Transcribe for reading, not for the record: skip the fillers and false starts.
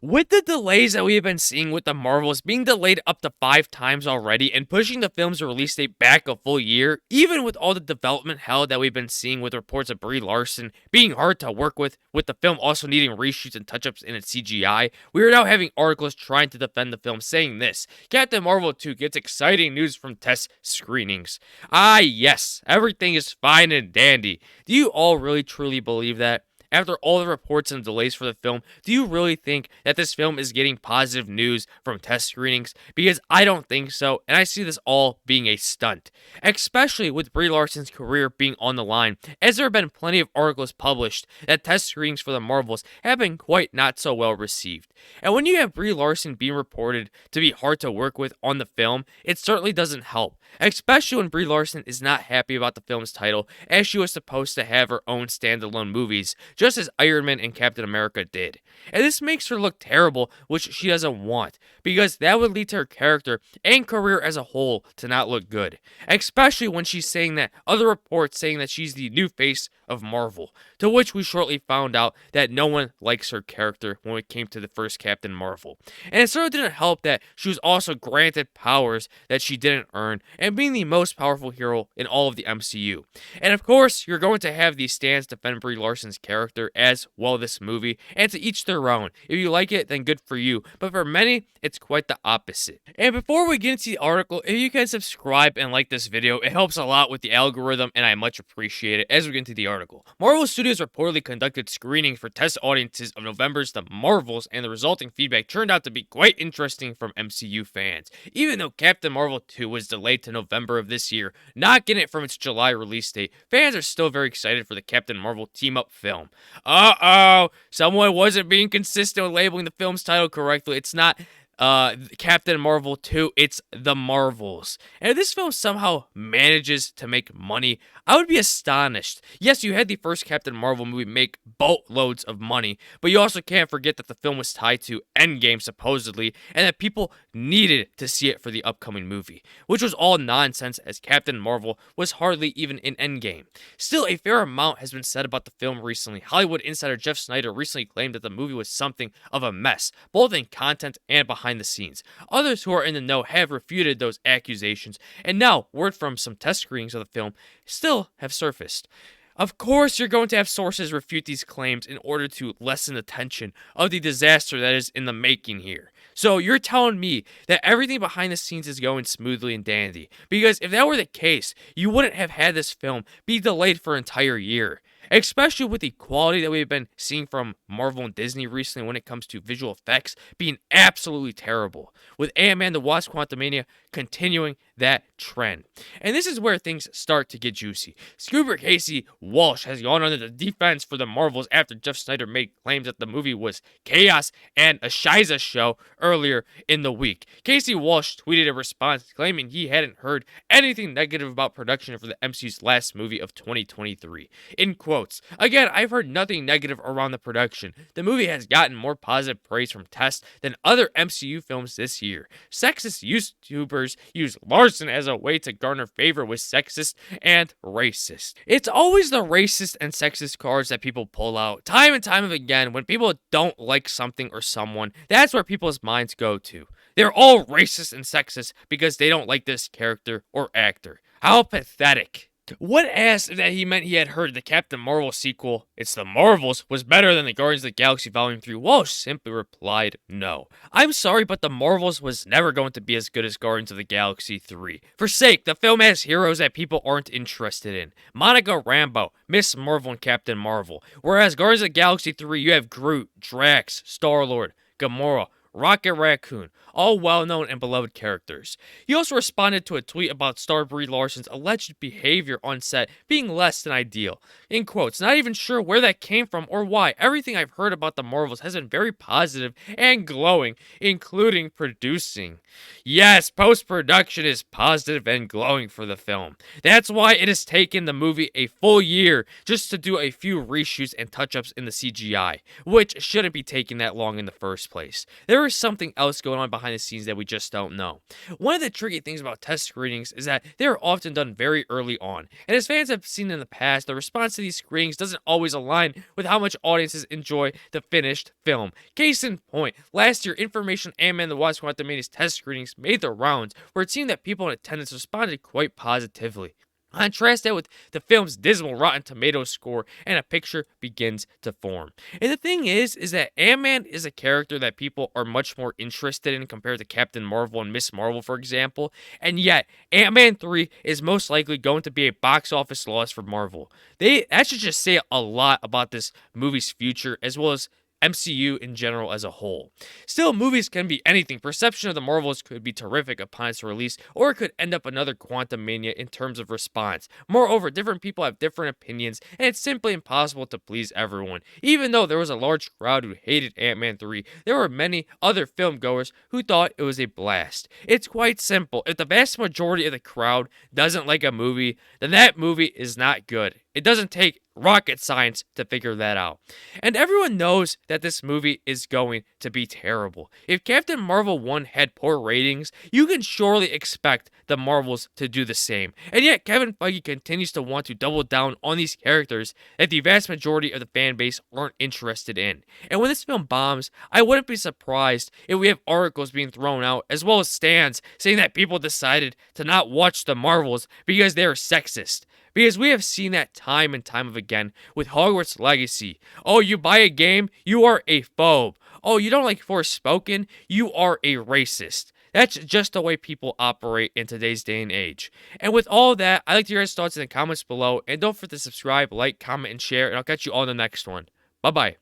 With the delays that we have been seeing with the Marvels being delayed up to 5 times already and pushing the film's release date back a full year, even with all the development hell that we've been seeing with reports of Brie Larson being hard to work with the film also needing reshoots and touch-ups in its CGI, we are now having articles trying to defend the film saying this: Captain Marvel 2 gets exciting news from test screenings. Ah yes, everything is fine and dandy. Do you all really truly believe that? After all the reports and delays for the film, do you really think that this film is getting positive news from test screenings? Because I don't think so, and I see this all being a stunt. Especially with Brie Larson's career being on the line, as there have been plenty of articles published that test screenings for the Marvels have been quite not so well received. And when you have Brie Larson being reported to be hard to work with on the film, it certainly doesn't help. Especially when Brie Larson is not happy about the film's title, as she was supposed to have her own standalone movies, just as Iron Man and Captain America did. And this makes her look terrible, which she doesn't want, because that would lead to her character and career as a whole to not look good. Especially when she's saying that other reports saying that she's the new face of Marvel, to which we shortly found out that no one likes her character when it came to the first Captain Marvel. And it certainly didn't help that she was also granted powers that she didn't earn, and being the most powerful hero in all of the MCU. And of course, you're going to have these stands defend Brie Larson's character as well this movie, and to each their own. If you like it, then good for you, but for many, it's quite the opposite. And before we get into the article, if you can subscribe and like this video, it helps a lot with the algorithm, and I much appreciate it. As we get into the article, Marvel Studios reportedly conducted screenings for test audiences of November's The Marvels, and the resulting feedback turned out to be quite interesting from MCU fans. Even though Captain Marvel 2 was delayed to November of this year, not getting it from its July release date, fans are still very excited for the Captain Marvel team-up film. Someone wasn't being consistent with labeling the film's title correctly. It's not Captain Marvel 2, it's The Marvels. And if this film somehow manages to make money, I would be astonished. Yes, you had the first Captain Marvel movie make boatloads of money, but you also can't forget that the film was tied to Endgame, supposedly, and that people needed to see it for the upcoming movie, which was all nonsense as Captain Marvel was hardly even in Endgame. Still, a fair amount has been said about the film recently. Hollywood insider Jeff Snyder recently claimed that the movie was something of a mess, both in content and behind the scenes. Others who are in the know have refuted those accusations, and now word from some test screenings of the film still have surfaced. Of course, you're going to have sources refute these claims in order to lessen the tension of the disaster that is in the making here. So you're telling me that everything behind the scenes is going smoothly and dandy, because if that were the case, you wouldn't have had this film be delayed for an entire year. Especially with the quality that we've been seeing from Marvel and Disney recently when it comes to visual effects being absolutely terrible, with Ant-Man the Wasp Quantumania continuing that trend. And this is where things start to get juicy. Scuba Casey Walsh has gone under the defense for the Marvels after Jeff Snyder made claims that the movie was chaos and a Shiza show earlier in the week. Casey Walsh tweeted a response claiming he hadn't heard anything negative about production for the MCU's last movie of 2023. In quotes, "Again, I've heard nothing negative around the production. The movie has gotten more positive praise from tests than other MCU films this year. Sexist YouTubers use Larson as a way to garner favor with sexist and racist." It's always the racist and sexist cards that people pull out. Time and time again, when people don't like something or someone, that's where people's minds go to. They're all racist and sexist because they don't like this character or actor. How pathetic. When asked if that he meant he had heard the Captain Marvel sequel, "It's the Marvels," was better than the Guardians of the Galaxy Volume 3, Walsh simply replied, "No. I'm sorry, but the Marvels was never going to be as good as Guardians of the Galaxy 3. For sake, the film has heroes that people aren't interested in. Monica Rambeau, Miss Marvel, and Captain Marvel. Whereas Guardians of the Galaxy 3, you have Groot, Drax, Star-Lord, Gamora, Rocket Raccoon, all well-known and beloved characters." He also responded to a tweet about star Brie Larson's alleged behavior on set being less than ideal. In quotes, "Not even sure where that came from or why. Everything I've heard about the Marvels has been very positive and glowing, including producing." Yes, post-production is positive and glowing for the film. That's why it has taken the movie a full year just to do a few reshoots and touch-ups in the CGI, which shouldn't be taking that long in the first place. There there is something else going on behind the scenes that we just don't know. One of the tricky things about test screenings is that they are often done very early on, and as fans have seen in the past, the response to these screenings doesn't always align with how much audiences enjoy the finished film. Case in point, last year, information Ant-Man and the Wasp Quantumania's test screenings made the rounds, where it seemed that people in attendance responded quite positively. Contrast that with the film's dismal Rotten Tomatoes score, and a picture begins to form. And the thing is that Ant-Man is a character that people are much more interested in compared to Captain Marvel and Miss Marvel, for example. And yet, Ant-Man 3 is most likely going to be a box office loss for Marvel. That should just say a lot about this movie's future, as well as MCU in general as a whole. Still, movies can be anything. Perception of the Marvels could be terrific upon its release, or it could end up another Quantumania in terms of response. Moreover, different people have different opinions, and it's simply impossible to please everyone. Even though there was a large crowd who hated Ant-Man 3, there were many other filmgoers who thought it was a blast. It's quite simple. If the vast majority of the crowd doesn't like a movie, then that movie is not good. It doesn't take rocket science to figure that out. And everyone knows that this movie is going to be terrible. If Captain Marvel 1 had poor ratings, you can surely expect the Marvels to do the same. And yet, Kevin Feige continues to want to double down on these characters that the vast majority of the fan base aren't interested in. And when this film bombs, I wouldn't be surprised if we have articles being thrown out, as well as stands saying that people decided to not watch the Marvels because they are sexist. Because we have seen that time and time again with Hogwarts Legacy. Oh, you buy a game, you are a phobe. Oh, you don't like Forspoken, you are a racist. That's just the way people operate in today's day and age. And with all that, I'd like to hear your thoughts in the comments below. And don't forget to subscribe, like, comment, and share. And I'll catch you all in the next one. Bye-bye.